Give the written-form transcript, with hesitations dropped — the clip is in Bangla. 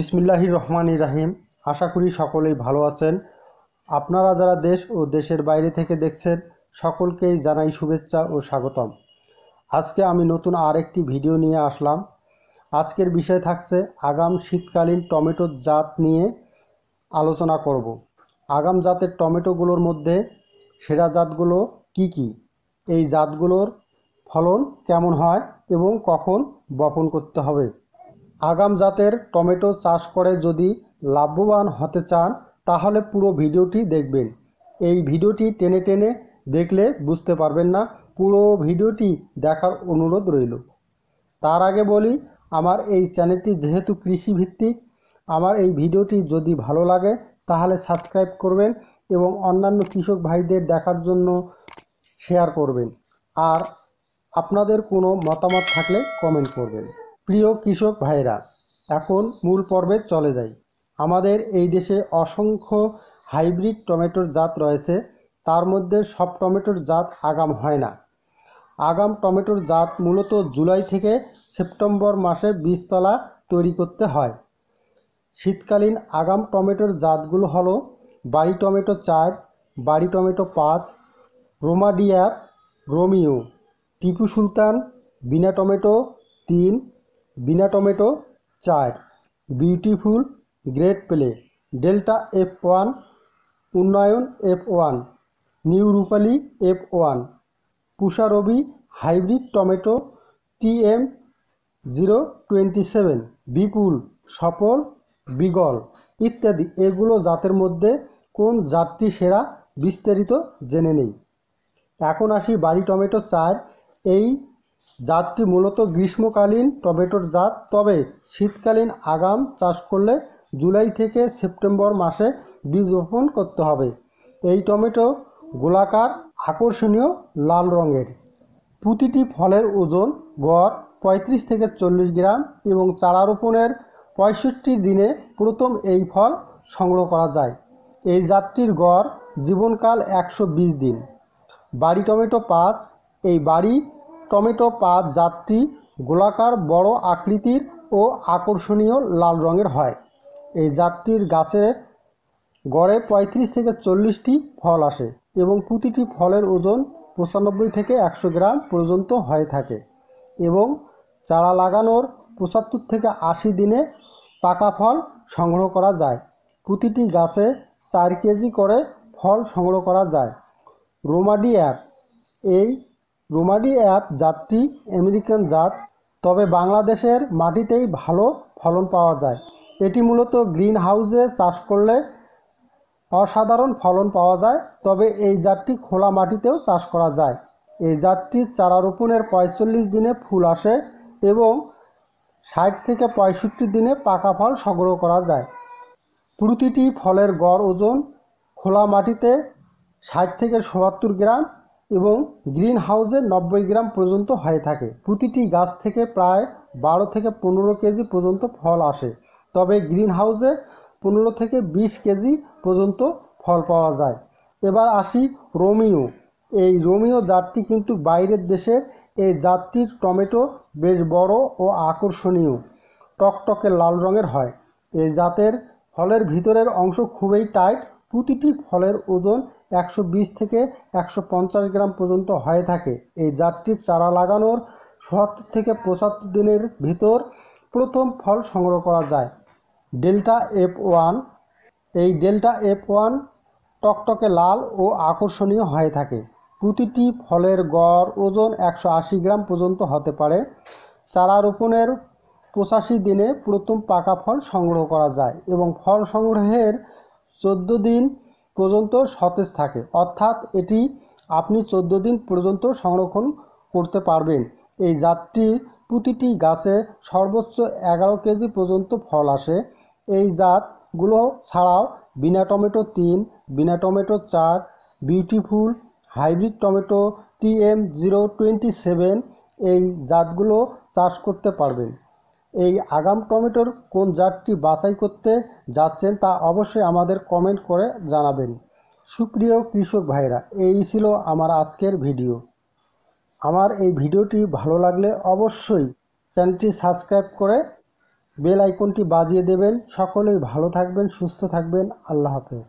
বিসমিল্লাহির রহমানির রহিম। আশা করি সকলেই ভালো আছেন। আপনারা যারা দেশ ও দেশের বাইরে থেকে দেখছেন সকলকেই জানাই শুভেচ্ছা ও স্বাগতম। আজকে আমি নতুন আরেকটি ভিডিও নিয়ে আসলাম। আজকের বিষয় থাকছে আগাম শীতকালীন টমেটোর জাত নিয়ে আলোচনা করব। আগাম জাতের টমেটোগুলোর মধ্যে সেরা জাতগুলো কি কি, এই জাতগুলোর ফলন কেমন হয় এবং কখন বপন করতে হবে। আগাম জাতের টমেটো চাষ করে যদি লাভবান হতে চান তাহলে পুরো ভিডিওটি দেখবেন। এই ভিডিওটি টেনে টেনে দেখলে বুঝতে পারবেন না, পুরো ভিডিওটি দেখার অনুরোধ রইল। তার আগে বলি, আমার এই চ্যানেলটি যেহেতু কৃষিভিত্তিক, আমার এই ভিডিওটি যদি ভালো লাগে তাহলে সাবস্ক্রাইব করবেন এবং অন্যান্য কৃষক ভাইদের দেখার জন্য শেয়ার করবেন। আর আপনাদের কোনো মতামত থাকলে কমেন্ট করবেন। প্রিয় কৃষক ভাইরা, এখন মূল পর্বে চলে যাই। আমাদের এই দেশে অসংখ্য হাইব্রিড টমেটোর জাত রয়েছে, তার মধ্যে সব টমেটোর জাত আগাম হয় না। আগাম টমেটোর জাত মূলত জুলাই থেকে সেপ্টেম্বর মাসে বীজতলা তৈরি করতে হয়। শীতকালীন আগাম টমেটোর জাতগুলো হলো বাড়ি টমেটো 4, বাড়ি টমেটো 5, রোমাডিয়াপ, Romeo, Tipu Sultan, BINA tomato 3, BINA tomato 4, beautiful, great play, Delta F1, উন্নয়ন F1, নিউ রূপালী F1, পুষা রবি, হাইব্রিড টমেটো TM027, বিপুল, সফল, বিগল ইত্যাদি। এগুলো জাতের মধ্যে কোন জাতটি সেরা বিস্তারিত জেনে নেই। এখন আসি বাড়ি টমেটো 4। এই জাতটি মূলত গ্রীষ্মকালীন টমেটোর জাত, তবে শীতকালীন আগাম চাষ করলে জুলাই থেকে সেপ্টেম্বর মাসে বীজ বপন করতে হবে। এই টমেটো গোলাকার, আকর্ষণীয়, লাল রঙের। প্রতিটি ফলের ওজন গড় 35 থেকে 40 গ্রাম এবং চারা রোপণের 65 দিনে প্রথম এই ফল সংগ্রহ করা যায়। এই জাতটির গড় জীবনকাল 120 দিন। বাড়ি টমেটো 5। এই বাড়ি টমেটো 5 জাতটি গোলাকার, বড় আকৃতির ও আকর্ষণীয় লাল রঙের হয়। এই জাতটির গাছে গড়ে 35 থেকে 40টি ফল আসে এবং প্রতিটি ফলের ওজন 95 থেকে 100 গ্রাম পর্যন্ত হয়ে থাকে এবং চারা লাগানোর 75 থেকে 80 দিনে পাকা ফল সংগ্রহ করা যায়। প্রতিটি গাছে 4 কেজি করে ফল সংগ্রহ করা যায়। রোমাডিয়াপ। এই রোমাডিয়াপ জাতটি আমেরিকান জাত, তবে বাংলাদেশের মাটিতেই ভালো ফলন পাওয়া যায়। এটি মূলত গ্রিন হাউসে চাষ করলে অসাধারণ ফলন পাওয়া যায়, তবে এই জাতটি খোলা মাটিতেও চাষ করা যায়। এই জাতটির চারা রোপণের 45 দিনে ফুল আসে এবং 60 থেকে 65 দিনে পাকা ফল সংগ্রহ করা যায়। প্রতিটি ফলের গড় ওজন খোলা মাটিতে 60 থেকে 77 গ্রাম এবং গ্রিন হাউসে 90 গ্রাম পর্যন্ত হয়ে থাকে। প্রতিটি গাছ থেকে প্রায় 12 থেকে 15 কেজি পর্যন্ত ফল আসে, তবে গ্রিন হাউসে 15 থেকে 20 কেজি পর্যন্ত ফল পাওয়া যায়। এবার আসি রোমিও। এই রোমিও জাতটি কিন্তু বাইরের দেশের। এই জাতটির টমেটো বেশ বড় ও আকর্ষণীয়, টকটকে লাল রঙের হয়। এই জাতের ফলের ভিতরের অংশ খুবই টাইট। প্রতিটি ফলের ওজন 120 থেকে 150 গ্রাম পর্যন্ত হয়ে থাকে। এই জাতটির চারা লাগানোর 77 থেকে 75 দিনের ভিতর প্রথম ফল সংগ্রহ করা যায়। Delta F1। এই ডেল্টা F1 টকটকে লাল ও আকর্ষণীয় হয়ে থাকে। প্রতিটি ফলের গড় ওজন 180 গ্রাম পর্যন্ত হতে পারে। চারা রোপণের 85 দিনে প্রথম পাকা ফল সংগ্রহ করা যায় এবং ফল সংগ্রহের 14 দিন পর্যন্ত সতেজ থাকে, অর্থাৎ এটি আপনি 14 দিন পর্যন্ত সংরক্ষণ করতে পারবেন। এই জাতটির প্রতিটি গাছে সর্বোচ্চ 11 কেজি পর্যন্ত ফল আসে। এই জাতগুলো ছাড়াও BINA tomato 3, BINA tomato 4, beautiful, hybrid tomato TM027 এই জাতগুলো চাষ করতে পারবেন। এই আগাম টমেটোর কোন জাতটি বাছাই করতে যাচ্ছেন তা অবশ্যই আমাদের কমেন্ট করে জানাবেন। সুপ্রিয় কৃষক ভাইরা, এই ছিল আমার আজকের ভিডিও। আমার এই ভিডিওটি ভালো লাগলে অবশ্যই চ্যানেলটি সাবস্ক্রাইব করে বেল আইকনটি বাজিয়ে দেবেন। সকলেই ভালো থাকবেন, সুস্থ থাকবেন। আল্লাহ হাফেজ।